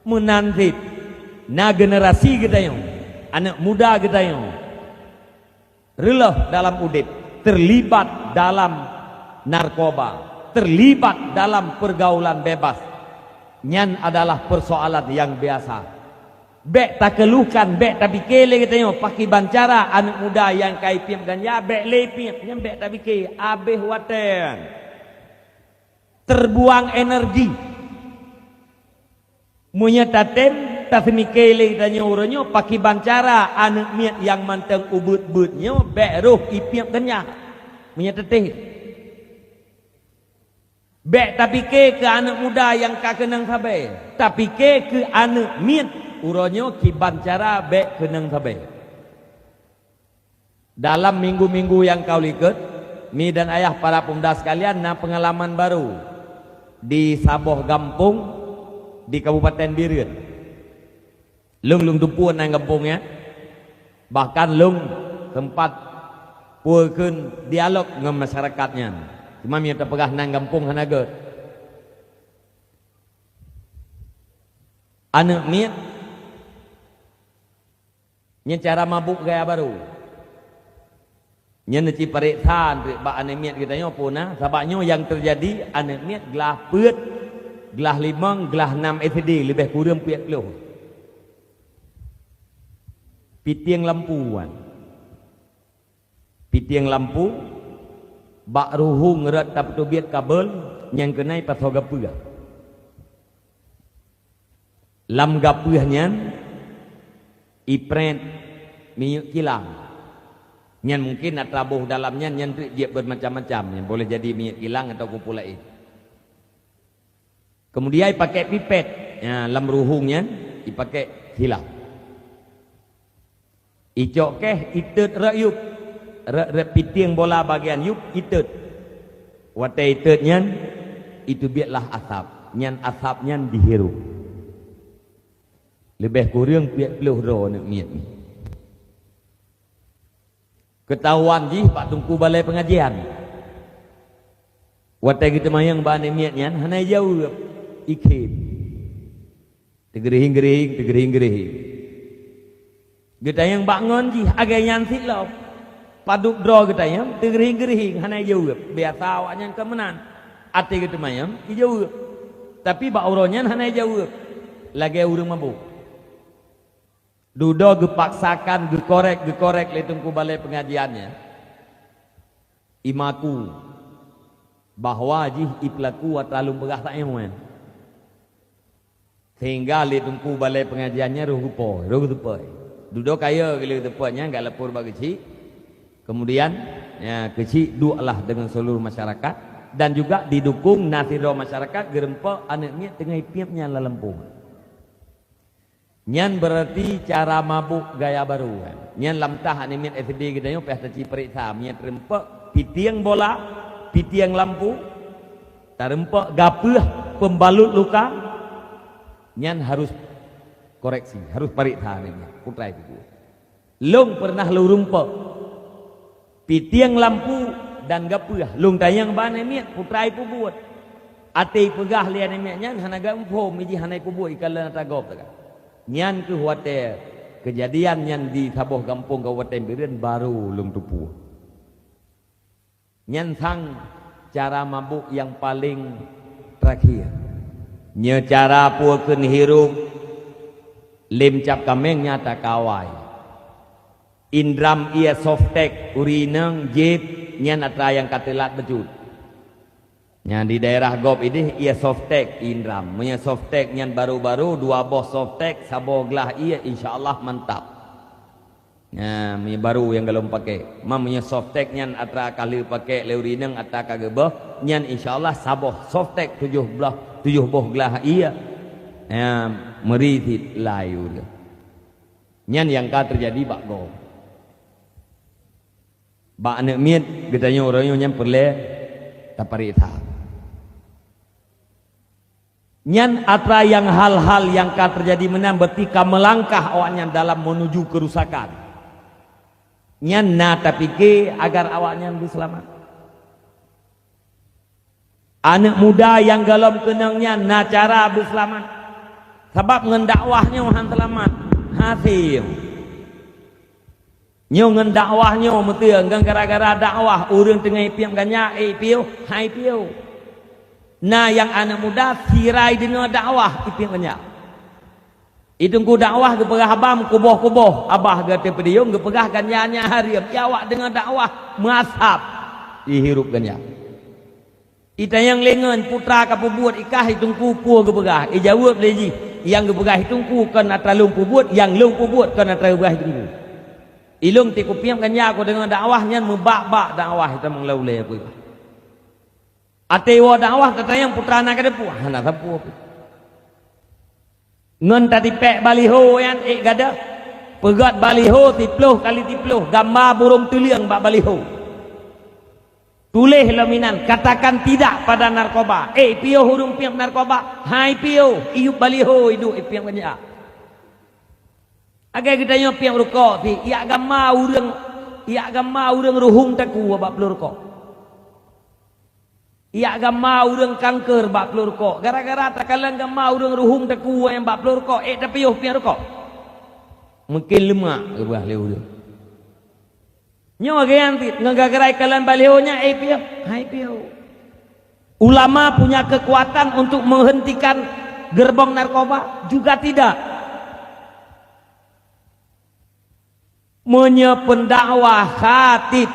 menansib na generasi kita yang anak muda kita yang releh dalam udip, terlibat dalam narkoba, terlibat dalam pergaulan bebas. Nyan adalah persoalan yang biasa. Bek tak keluhkan, bek tak fikir kita tengok pakai bancara anak muda yang kai piam ganja, bek lepip, nyan bek tak fikir, abih watan. Terbuang energi. Munya tatem tak mikir kita tengok pakai bancara anak miat yang manteng ubut-ubutnya, bek roh ipiam ganja. Munya teteh. Bek tak fikir ke anak muda yang kak kenang sabai, tak fikir ke anak miat uronyo kiban cara bek kenang sabai. Dalam minggu-minggu yang kau lihat, mi dan ayah para pemuda sekalian, na pengalaman baru di Saboh Gampung di Kabupaten Biren. Lung tumpuan nang kampungnya, bahkan lung tempat puekeun dialog dengan masyarakatnya. Cuma mi terpegah nang kampung hanaga. Anak miat nya cara mabuk gaya baru. Nya neci pareksan ba anak miat kita nyo puna, sababnya yang terjadi anak miat gelah peut, gelah 5, gelah 6 SD lebih kurang 40. Pitiang lampuan. Pitiang lampu bak ruhung rat tap tubiat kabel yang kenai pasal gapuh. Lam gapuhnya ipret minyak kilang. Nyan mungkin atrabuh dalamnya nyan dia bermacam-macam, yang boleh jadi minyak kilang atau kumpul lain. Kemudian pakai pipet, ya, lam ruhungnya dipakai kilang. Icok keh itut rayup, pitiang bola bagian yup itut. Watai itutnya itu biarlah asap, nyan asapnya dihirup. Lebih kurang 40 roh nak miat ni. Ketahuan ji Pak Tungku balai pengajian. Watai kita mayang ba nak miat nyan hanai jauh ikhib. Tegerihing. Kita yang bangun ji agak nyantik lah. Paduk draw kita yang tegerihing hanai jauh. Biasa awaknya kemenan. Ati kita mayang jauh. Tapi bak uronya hanai jauh. Lagi urang mabuk. Dudo gepaksakan gekorek letungku balai pengajiannya. Imaku bahwa jih iplaku terlalu berah tak yang sehingga letungku balai pengajiannya roh tupai. Dudo kaya gila tepatnya enggak lepur bagi kecil. Kemudian ya kecil dualah dengan seluruh masyarakat dan juga didukung nasiro masyarakat gerempa anaknya tengah ipiapnya lalempung. Nyan berarti cara mabuk gaya baru. Nyan lamtah animit SD kita yo pesta ci periksa nyan rempek pitiang bola, pitiang lampu, tarempek gapuh pembalut luka. Nyan harus koreksi, harus periksa ni putra itu. Long pernah lu rumpek pitiang lampu dan gapuh. Long tayang ban animit putra itu buat. Ate pegah lian animit nyan hanaga umpo miji hanai kubui kalau natagop tak. Nyan ke hotel kejadian nyan di Saboh Gampung Kabupaten Biren baru lung tupu. Nyan sang cara mabuk yang paling terakhir. Nya cara puakeun hirup lim cap kameng nyata kawai. Indram ia softtek urineng jip nyan atra yang katelat bejut. Yang di daerah Gop ini ia softtek indram. Punya softtek yang baru-baru 2 boh softtek saboglah ia insyaallah mantap. Ya, punya baru yang galum pakai. Punya softtek yang atra kali pakai leurineng atra kagebah yang insyaallah saboh softtek 7 boh gelah ia. Ya, meritit layu. Yang ka terjadi bak Gop. Bak anak miet getanya orangnya yang perle taparita. Nyan atra yang hal-hal yang akan terjadi menang betika melangkah awaknya dalam menuju kerusakan. Nyan na tapi ke agar awaknya lebih selamat. Anak muda yang galam kenangnya na cara lebih selamat. sebab ngan dakwahnya han selamat hasil nyo ngan dakwahnya meteung gara-gara dakwah urang tengah piam ganyak piu hai piu. Nah yang anak muda sirai dengan dakwah piam ganyak. Itu ku dakwah ke pegah abam kuboh-kuboh abah ke tepediung ke pegah ganyanya hariam jawab dengan dakwah masab dihirup ganyak. Ita yang lengan putra ka pubuat ikah hitung kupu ke pegah jawab lagi yang ke pegah hitung ku kena terlung pubuat yang lung pubuat kena terubah hitung ku ilung ti ku piam ganyak ku dengan dakwahnya membak-bak dakwah kita menglaulai aku atewa dakwah kata yang putra anak ke depu anak depu ngan tadi pek baliho yang gada pegat baliho tipluh kali tipluh gambar burung tuliang bak baliho tulis laminan katakan tidak pada narkoba pio hurung piang narkoba hai pio iup baliho hidup piang banyak agai kita nyo piang rokok ti ia gambar urang ruhung taku bak pelur rokok ia gamma urang kanker bak pelur rokok gara-gara takalan gamma urang ruhung taku yang bak pelur rokok tapi yo piang rokok mungkin lemak ubah leu dia nyo gayan ti ngagarai kalan balihonya piang hai piang ulama punya kekuatan untuk menghentikan gerbong narkoba juga tidak pendakwah khatib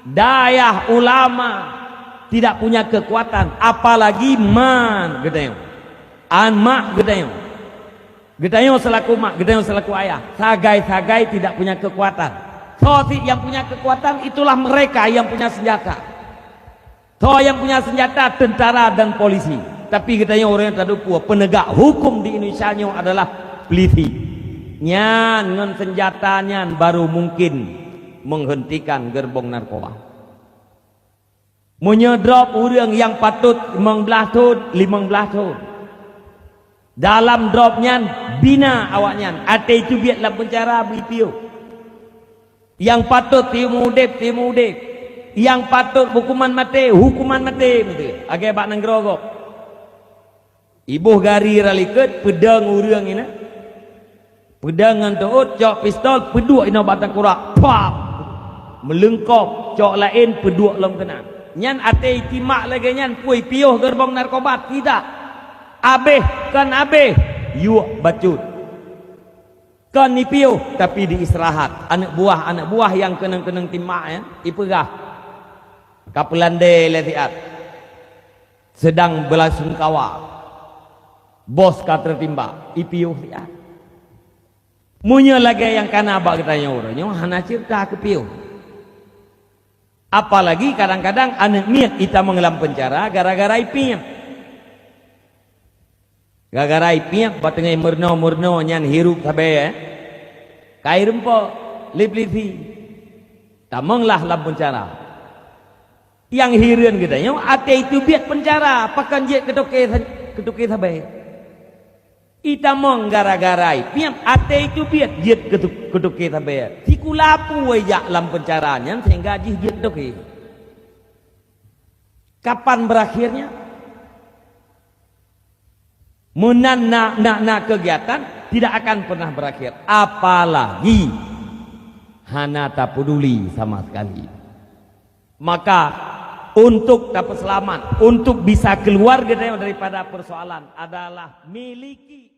dayah ulama tidak punya kekuatan apalagi man gedayong an mak gedayong selaku mak gedayong selaku ayah sagai tidak punya kekuatan yang punya kekuatan itulah mereka yang punya senjata yang punya senjata tentara dan polisi tapi gedayong orang yang terdupu penegak hukum di Indonesia adalah polisi nyan ngan senjatanya baru mungkin menghentikan gerbong narkoba menyedrop orang yang patut 15 tahun dalam dropnya bina awaknya ate itu biar dalam penjara beli piu yang patut timu udip yang patut hukuman mati agai bak nang gerogok ibuh gari raliket pedang orang ini pedangan tuut cok pistol peduk ina batang kurak pap melengkop cok lain peduk lom kena nyan ate timak lagi nyan pui piuh gerbong narkoba tidak abeh yuk bacut kan ni piuh tapi diistirahat anak buah yang kenang timak ya ipegah kapelande letiat sedang belasungkawa bos ka tertimba ipiuh dia munya lagi yang kana abak katanya orangnya hana cerita ke piuh apalagi kadang-kadang anak niat kita mengelam penjara gara-gara ipiam batengah murno nyan hirup sabe kai rempo lip-lipi tamanglah lam penjara yang hireun katanya ate itu biat penjara pakan je ketuke sabe itamong gara-gara ipiam ate itu biat je ketuke sabe sikulapu ya lam pencaranya sehingga jih je ketuke kapan berakhirnya nak kegiatan tidak akan pernah berakhir apalagi hana tak peduli sama sekali maka untuk dapat selamat untuk bisa keluar daripada persoalan adalah miliki